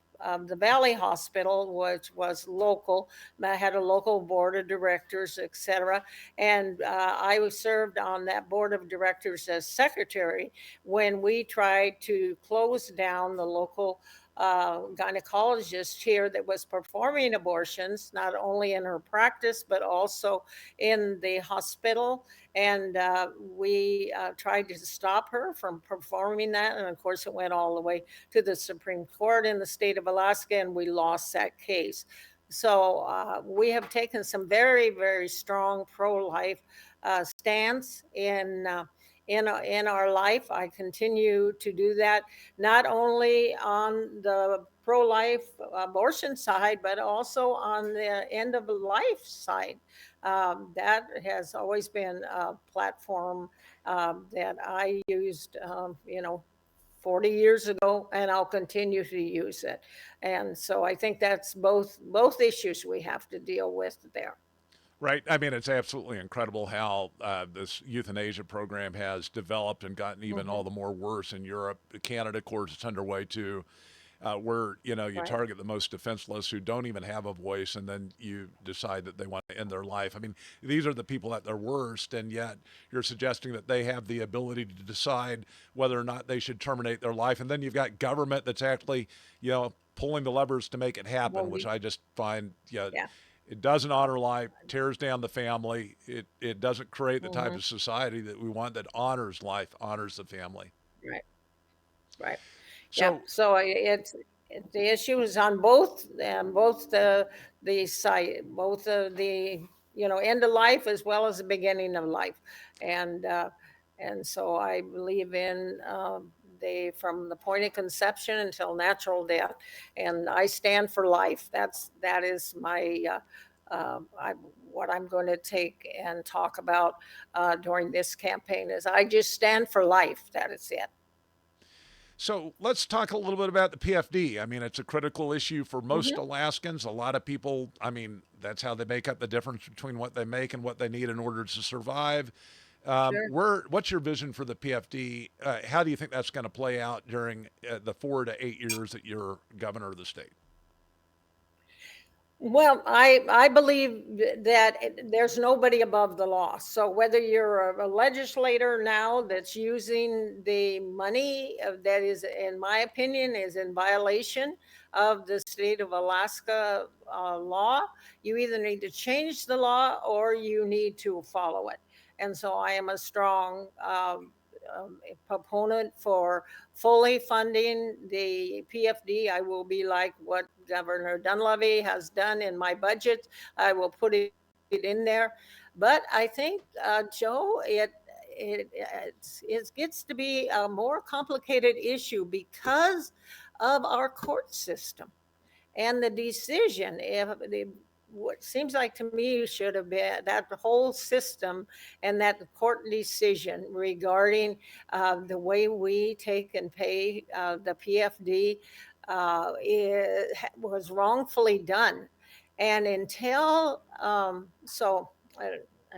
the Valley Hospital, which was local. I had a local board of directors, etc. And I was served on that board of directors as secretary when we tried to close down the local gynecologist here that was performing abortions, not only in her practice, but also in the hospital. And we tried to stop her from performing that. And of course, it went all the way to the Supreme Court in the state of Alaska, and we lost that case. So we have taken some very, very strong pro-life stance in our life. I continue to do that, not only on the pro-life abortion side, but also on the end of life side. That has always been a platform that I used, 40 years ago, and I'll continue to use it. And so I think that's both issues we have to deal with there. Right. I mean, it's absolutely incredible how this euthanasia program has developed and gotten even all Hmm. the more worse in Europe. Canada, of course, it's underway too, where you Right. target the most defenseless who don't even have a voice, and then you decide that they want to end their life. I mean, these are the people at their worst, and yet you're suggesting that they have the ability to decide whether or not they should terminate their life, and then you've got government that's actually pulling the levers to make it happen, Well, which I just find yeah. it doesn't honor life, tears down the family. It doesn't create the type Hmm. of society that we want that honors life, honors the family. Right. Right. Yeah. So, So the issue is on both the side, both of the end of life as well as the beginning of life, and so I believe in the from the point of conception until natural death, and I stand for life. That is my what I'm going to take and talk about during this campaign is I just stand for life. That is it. so let's talk a little bit about the PFD. I mean, it's a critical issue for most Hmm. Alaskans. A lot of people, I mean, that's how they make up the difference between what they make and what they need in order to survive. Sure. What's your vision for the PFD? How do you think that's going to play out during the 4 to 8 years that you're governor of the state? Well, I believe that there's nobody above the law. So whether you're a legislator now that's using the money that is, in my opinion, is in violation of the state of Alaska law, you either need to change the law or you need to follow it. And so I am a strong proponent for fully funding the PFD. I will be like what Governor Dunleavy has done in my budget. I will put it in there. But I think, Joe, it gets to be a more complicated issue because of our court system and the decision. If the what seems like to me should have been that the whole system and that the court decision regarding the way we take and pay the PFD was wrongfully done. And until I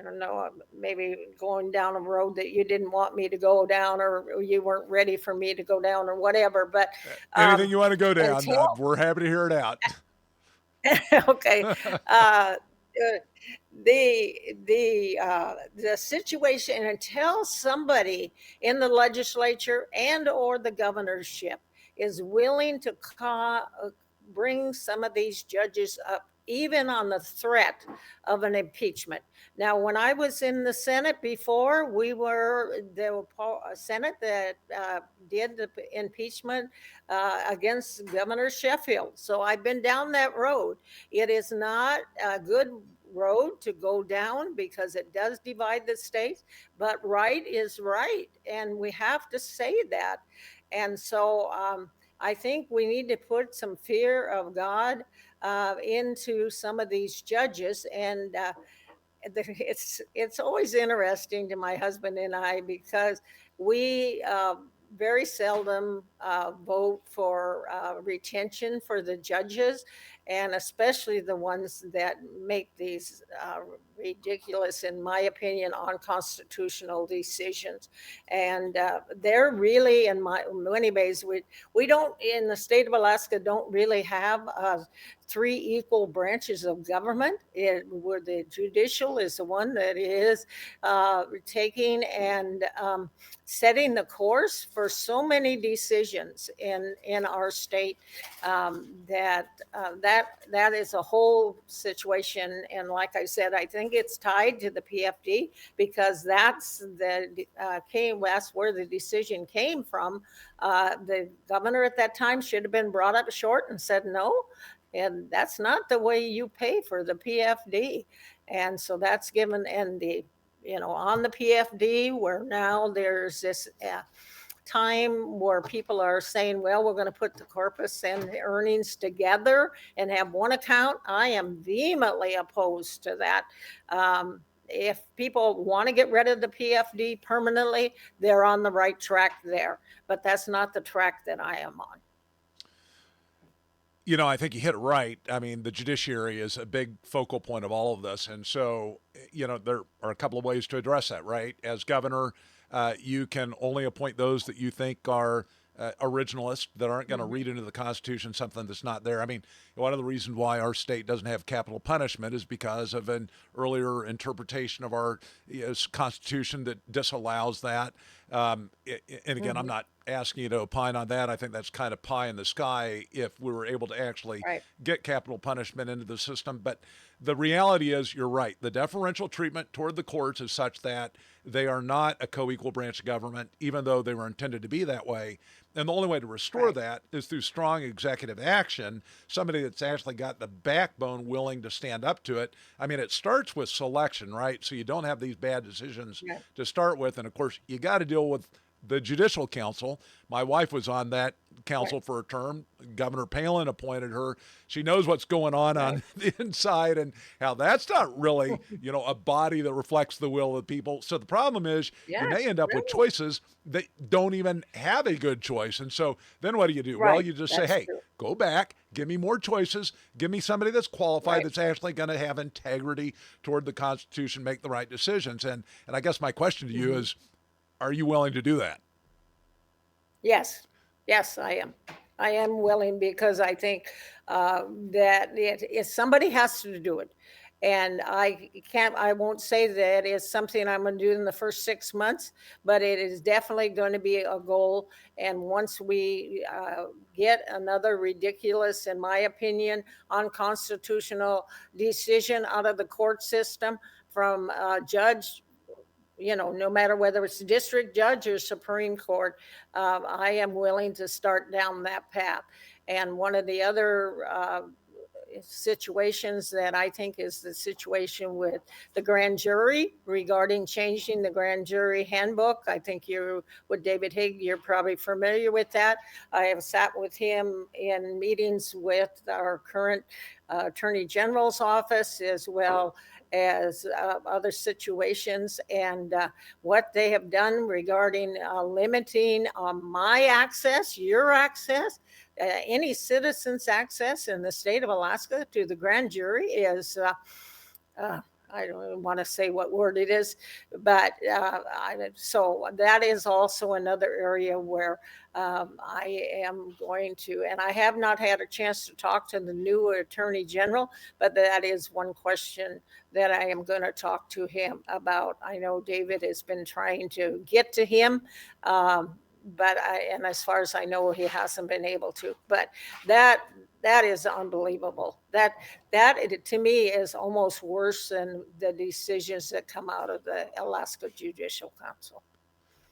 don't know, maybe going down a road that you didn't want me to go down, or you weren't ready for me to go down, or whatever. But Anything um, you want to go down, until we're happy to hear it out. okay. Uh, uh, the situation until somebody in the legislature and or the governorship is willing to bring some of these judges up even on the threat of an impeachment. Now, when I was in the Senate before, there were a Senate that did the impeachment against Governor Sheffield. So I've been down that road. It is not a good road to go down because it does divide the states, but right is right. And we have to say that. And so I think we need to put some fear of God into some of these judges. And it's always interesting to my husband and I because we very seldom vote for retention for the judges, and especially the ones that make these ridiculous, in my opinion, unconstitutional decisions. And they're really, in many ways, we don't in the state of Alaska don't really have three equal branches of government, where the judicial is the one that is taking and setting the course for so many decisions in our state, that is a whole situation. And like I said, I think it's tied to the PFD, because that's where the decision came from. The governor at that time should have been brought up short and said no, and that's not the way you pay for the PFD. And so that's given, and on the PFD, where now there's this time where people are saying, well, we're going to put the corpus and the earnings together and have one account. I am vehemently opposed to that. If people want to get rid of the PFD permanently, they're on the right track there, but that's not the track that I am on. I think you hit it right. I mean, the judiciary is a big focal point of all of this. And so, there are a couple of ways to address that, right? As governor, you can only appoint those that you think are originalists, that aren't going to read into the Constitution something that's not there. I mean, one of the reasons why our state doesn't have capital punishment is because of an earlier interpretation of our Constitution that disallows that. And again, I'm not asking you to opine on that. I think that's kind of pie in the sky if we were able to actually get capital punishment into the system. But the reality is, you're right. The deferential treatment toward the courts is such that they are not a co-equal branch of government, even though they were intended to be that way. And the only way to restore that is through strong executive action, somebody that's actually got the backbone willing to stand up to it. I mean, it starts with selection, right? So you don't have these bad decisions to start with. And of course, you got to deal with the Judicial Council. My wife was on that council for a term. Governor Palin appointed her. She knows what's going on the inside, and how that's not really, a body that reflects the will of the people. So the problem is, you may end up with choices that don't even have a good choice. And so then what do? Well, you just say, hey, go back, give me more choices, give me somebody that's qualified, that's actually going to have integrity toward the Constitution, make the right decisions. And I guess my question to you is, are you willing to do that? Yes, I am. I am willing, because I think that somebody has to do it. And I won't say that it's something I'm going to do in the first 6 months, but it is definitely going to be a goal. And once we get another ridiculous, in my opinion, unconstitutional decision out of the court system from a judge, no matter whether it's district judge or Supreme Court, I am willing to start down that path. And one of the other situations that I think is the situation with the grand jury, regarding changing the grand jury handbook. I think with David Higg, you're probably familiar with that. I have sat with him in meetings with our current Attorney General's office, as well as other situations, and what they have done regarding limiting my access, your access, any citizen's access in the state of Alaska to the grand jury is, I don't want to say what word it is, but so that is also another area where I am going to, and I have not had a chance to talk to the new Attorney General, but that is one question that I am going to talk to him about. I know David has been trying to get to him, but and as far as I know, he hasn't been able to. But that is unbelievable. That to me is almost worse than the decisions that come out of the Alaska Judicial Council.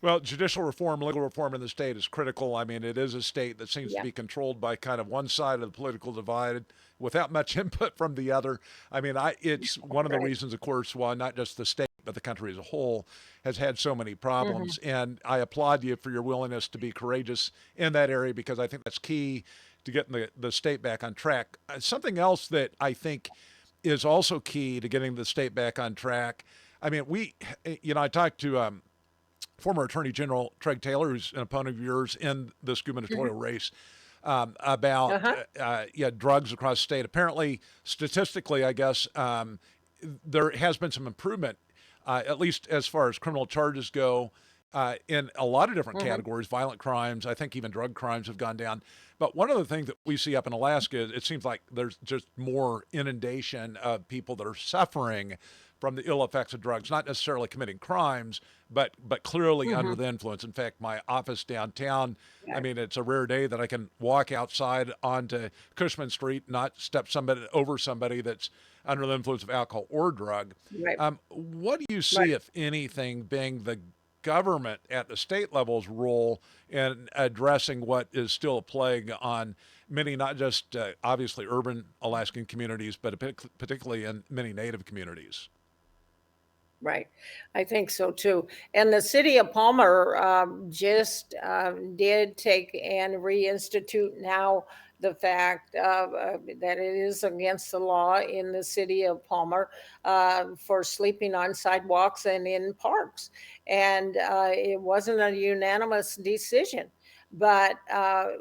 Well, judicial reform, legal reform in the state is critical. I mean, it is a state that seems to be controlled by kind of one side of the political divide without much input from the other. I mean, it's one of the reasons, of course, why not just the state, but the country as a whole has had so many problems. And I applaud you for your willingness to be courageous in that area, because I think that's key to getting the state back on track. Something else that I think is also key to getting the state back on track. I mean, I talked to former Attorney General Craig Taylor, who's an opponent of yours in this gubernatorial race, about drugs across the state. Apparently, statistically, I guess, there has been some improvement, at least as far as criminal charges go, in a lot of different Hmm. categories. Violent crimes, I think even drug crimes have gone down. But one of the things that we see up in Alaska is it seems like there's just more inundation of people that are suffering from the ill effects of drugs, not necessarily committing crimes, but clearly under Hmm. the influence. In fact, my office downtown, I Right. mean, it's a rare day that I can walk outside onto Cushman Street, not step somebody over somebody that's under the influence of alcohol or drug. Right. What do you see, Right. if anything, being the government at the state level's role in addressing what is still a plague on many, not just obviously urban Alaskan communities, but particularly in many Native communities? Right. I think so too. And the city of Palmer just did take and reinstitute now the fact that it is against the law in the city of Palmer for sleeping on sidewalks and in parks. And it wasn't a unanimous decision. But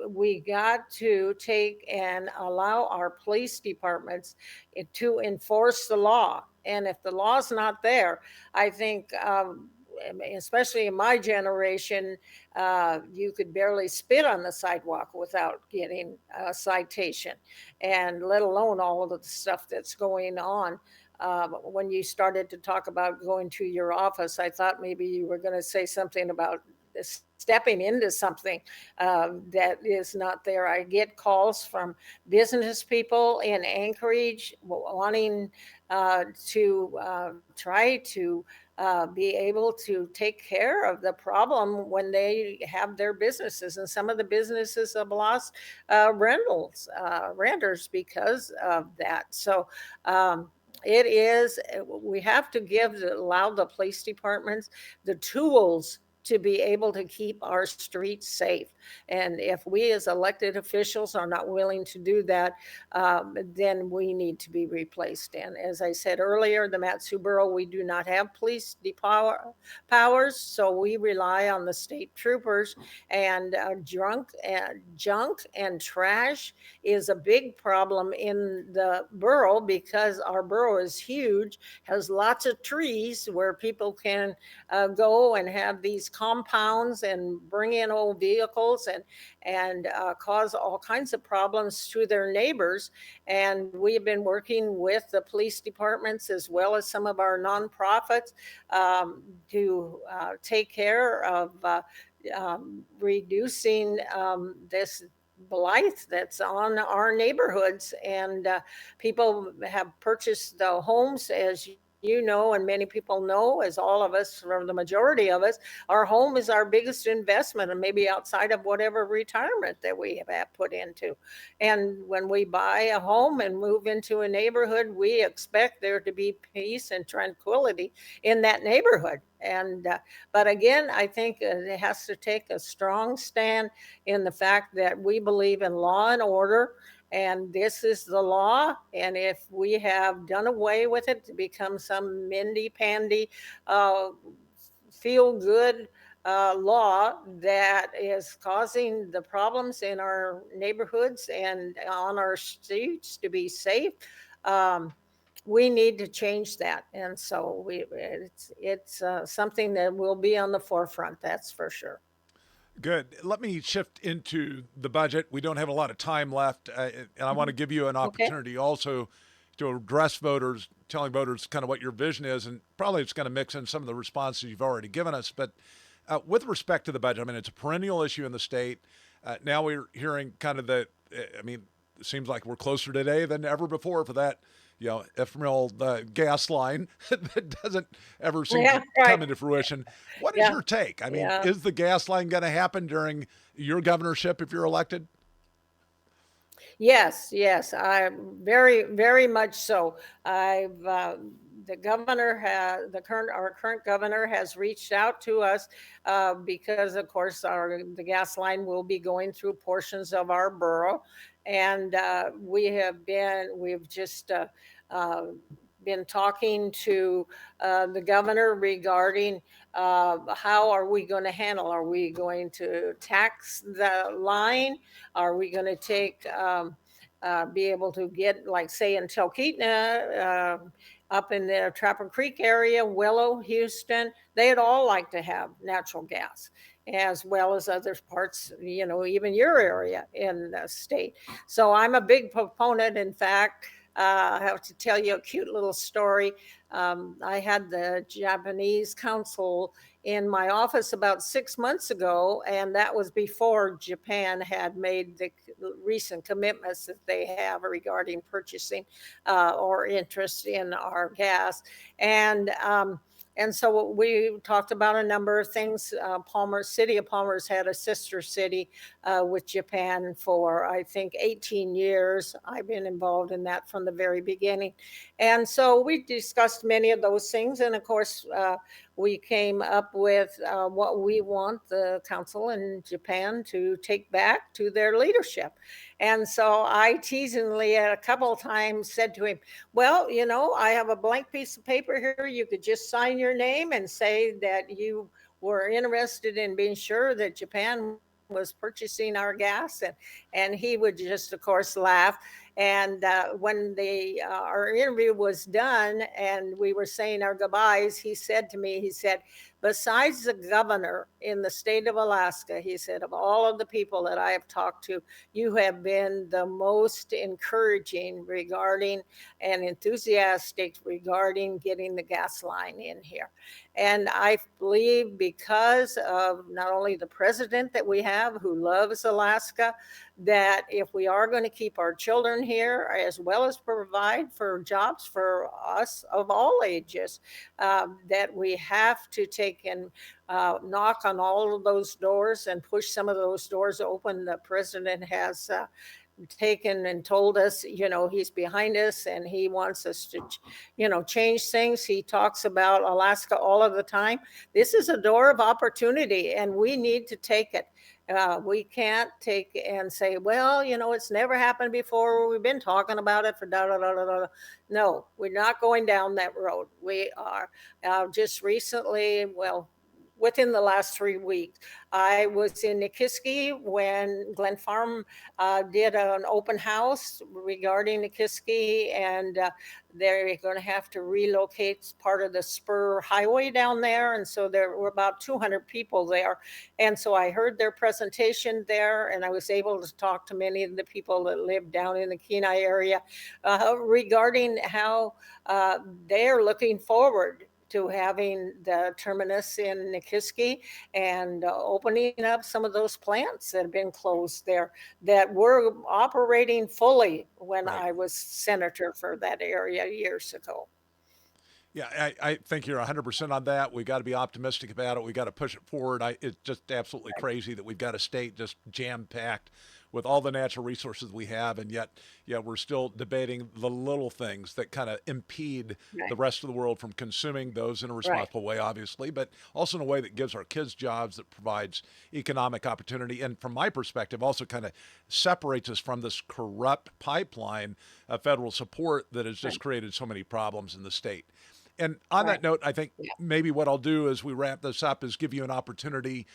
we got to take and allow our police departments to enforce the law. And if the law's not there, I think, especially in my generation, you could barely spit on the sidewalk without getting a citation, and let alone all of the stuff that's going on. When you started to talk about going to your office, I thought maybe you were going to say something about stepping into something that is not there. I get calls from business people in Anchorage wanting to try to be able to take care of the problem when they have their businesses. And some of the businesses have lost renters because of that. So it is, we have to allow the police departments the tools to be able to keep our streets safe. And if we as elected officials are not willing to do that, then we need to be replaced. And as I said earlier, the Matsu Borough, we do not have police powers, so we rely on the state troopers. And junk and trash is a big problem in the borough because our borough is huge, has lots of trees where people can go and have these compounds and bring in old vehicles and cause all kinds of problems to their neighbors. And we have been working with the police departments as well as some of our nonprofits to take care of reducing this blight that's on our neighborhoods. And people have purchased the homes, as you know, and many people know, as all of us, or the majority of us, our home is our biggest investment, and maybe outside of whatever retirement that we have put into. And when we buy a home and move into a neighborhood, we expect there to be peace and tranquility in that neighborhood. And but again, I think it has to take a strong stand in the fact that we believe in law and order, and this is the law. And if we have done away with it to become some mindy pandy, uh, feel good law that is causing the problems in our neighborhoods and on our streets to be safe, um, we need to change that. And so it's something that will be on the forefront. That's for sure. Good. Let me shift into the budget. We don't have a lot of time left, and I want to Mhm. give you an Okay. opportunity also to address voters, telling voters kind of what your vision is, and probably it's going to mix in some of the responses you've already given us. But with respect to the budget, I mean, it's a perennial issue in the state. Now we're hearing kind of I mean, it seems like we're closer today than ever before for that, ephemeral gas line that doesn't ever seem Yeah. to Right. come into fruition. What is Yeah. your take? I mean, Yeah. is the gas line going to happen during your governorship if you're elected? Yes, yes, I very, very much so. I've the governor has the current our current governor has reached out to us because, of course, the gas line will be going through portions of our borough, and we've just uh, been talking to the governor regarding how are we going to handle? Are we going to tax the line? Are we going to be able to get, like, say, in Talkeetna, up in the Trapper Creek area, Willow, Houston, they'd all like to have natural gas, as well as other parts, even your area in the state. So I'm a big proponent. In fact, I have to tell you a cute little story. I had the Japanese consul in my office about 6 months ago, and that was before Japan had made the recent commitments that they have regarding purchasing or interest in our gas. And and so we talked about a number of things. City of Palmer's had a sister city with Japan for, I think, 18 years. I've been involved in that from the very beginning. And so we discussed many of those things. And of course, we came up with what we want the council in Japan to take back to their leadership. And so I teasingly a couple of times said to him, well, I have a blank piece of paper here. You could just sign your name and say that you were interested in being sure that Japan was purchasing our gas. And he would just, of course, laugh. And when our interview was done and we were saying our goodbyes, he said to me, he said, besides the governor in the state of Alaska, he said, of all of the people that I have talked to, you have been the most encouraging regarding and enthusiastic regarding getting the gas line in here. And I believe because of not only the president that we have who loves Alaska, that if we are going to keep our children here, as well as provide for jobs for us of all ages, that we have to take and knock on all of those doors and push some of those doors open. The president has taken and told us, he's behind us and he wants us to, change things. He talks about Alaska all of the time. This is a door of opportunity and we need to take it. We can't take and say, well, it's never happened before. We've been talking about it for da da da da da. No, we're not going down that road. We are just recently, well, within the last 3 weeks, I was in Nikiski when Glen Farm did an open house regarding Nikiski, and they're going to have to relocate part of the spur highway down there. And so there were about 200 people there. And so I heard their presentation there, and I was able to talk to many of the people that live down in the Kenai area regarding how they're looking forward to having the terminus in Nikiski and opening up some of those plants that have been closed there that were operating fully when Right. I was senator for that area years ago. Yeah, I think you're 100% on that. We got to be optimistic about it. We got to push it forward. It's just absolutely crazy that we've got a state just jam packed with all the natural resources we have, and yet, yeah, we're still debating the little things that kind of impede the Right, rest of the world from consuming those in a right, responsible way, obviously, but also in a way that gives our kids jobs, that provides economic opportunity, and from my perspective, also kind of separates us from this corrupt pipeline of federal support that has just right, created so many problems in the state. And on right. that note, I think Yeah. maybe what I'll do as we wrap this up is give you an opportunity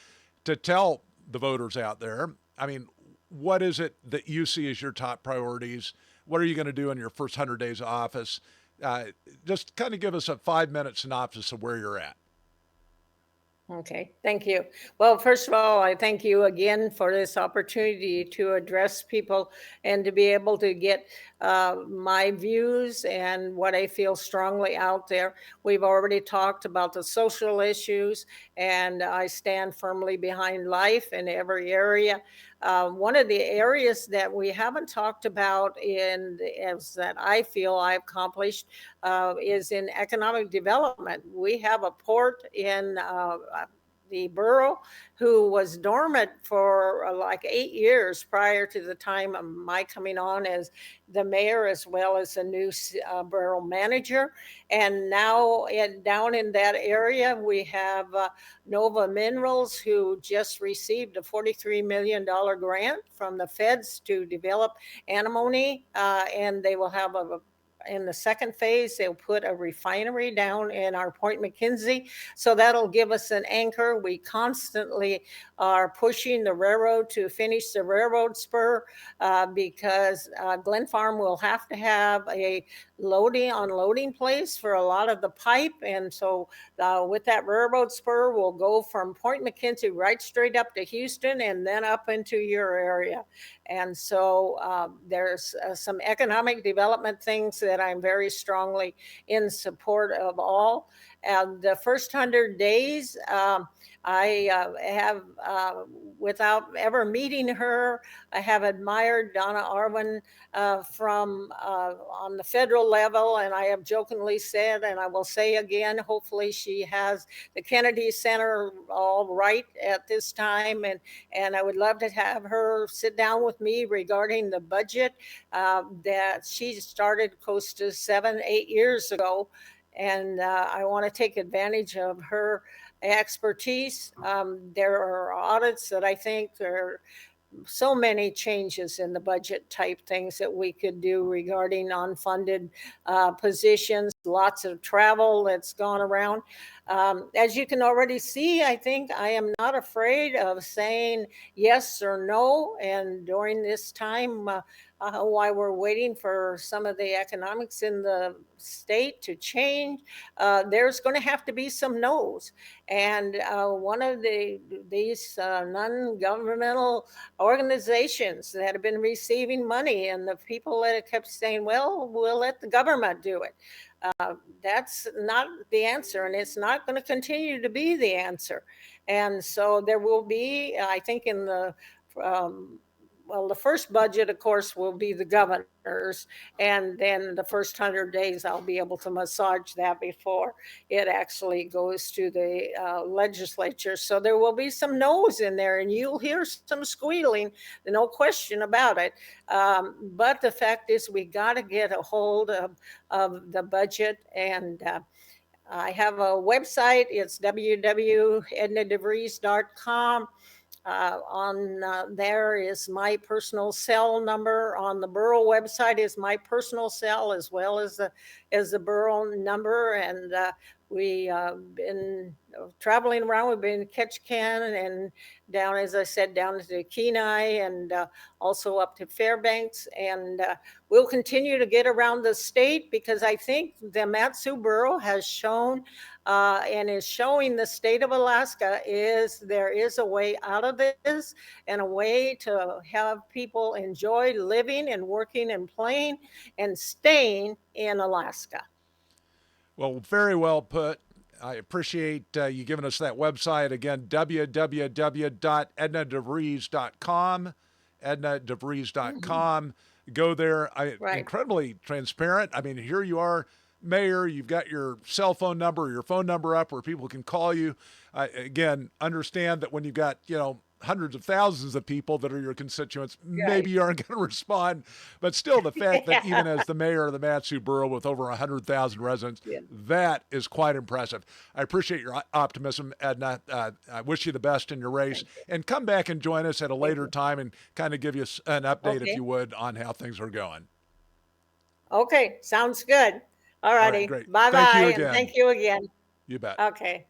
to tell the voters out there. I mean, what is it that you see as your top priorities? What are you going to do in your first 100 days of office? Just kind of give us a 5 minute synopsis of where you're at. Okay, thank you. Well, first of all, I thank you again for this opportunity to address people and to be able to get my views and what I feel strongly out there. We've already talked about the social issues, and I stand firmly behind life in every area. One of the areas that we haven't talked about as that I feel I've accomplished is in economic development. We have a port in the borough who was dormant for like 8 years prior to the time of my coming on as the mayor, as well as a new borough manager. And now down in that area, we have Nova Minerals, who just received a $43 million grant from the feds to develop antimony, and they will have in the second phase, they'll put a refinery down in our Point McKenzie. So that'll give us an anchor. We constantly are pushing the railroad to finish the railroad spur because Glen Farm will have to have a unloading place for a lot of the pipe. And so with that railroad spur, we'll go from Point McKenzie right straight up to Houston and then up into your area. And so there's some economic development things that I'm very strongly in support of all. And the first 100 days, I have, without ever meeting her, I have admired Donna Arwin from on the federal level, and I have jokingly said, and I will say again, hopefully she has the Kennedy Center all right at this time, and I would love to have her sit down with me regarding the budget that she started close to 7-8 years ago. And I want to take advantage of her expertise. There are audits that I think are so many changes in the budget type things that we could do regarding unfunded positions, lots of travel that's gone around. As you can already see, I think I am not afraid of saying yes or no. And during this time, while we're waiting for some of the economics in the state to change, there's going to have to be some no's. And one of these non-governmental organizations that have been receiving money, and the people that have kept saying, well, we'll let the government do it. That's not the answer, and it's not going to continue to be the answer. And so there will be, I think, in the well, the first budget, of course, will be the governor's, and then the first 100 days, I'll be able to massage that before it actually goes to the legislature. So there will be some no's in there, and you'll hear some squealing, no question about it. But the fact is, we got to get a hold of the budget, and I have a website. It's www.ednadevries.com. On there is my personal cell number. On the Borough website is my personal cell as well as the Borough number. And we been traveling around. We've been to Ketchikan and down, as I said, down to Kenai and also up to Fairbanks. And we'll continue to get around the state because I think the Mat-Su Borough has shown and is showing the state of Alaska there is a way out of this and a way to have people enjoy living and working and playing and staying in Alaska. Well, very well put. I appreciate you giving us that website again, www.ednadevries.com, ednadevries.com. Go there. Right. Incredibly transparent. I mean, here you are, mayor, you've got your cell phone number, your phone number up where people can call you. Again, understand that when you've got, hundreds of thousands of people that are your constituents, maybe you aren't going to respond. But still, the fact that even as the mayor of the Mat-Su Borough with over 100,000 residents, that is quite impressive. I appreciate your optimism, Edna. I wish you the best in your race. And come back and join us at a later time and kind of give you an update, if you would, on how things are going. Okay, sounds good. All righty. Great. Bye-bye. Thank you again. And thank you again. You bet. Okay.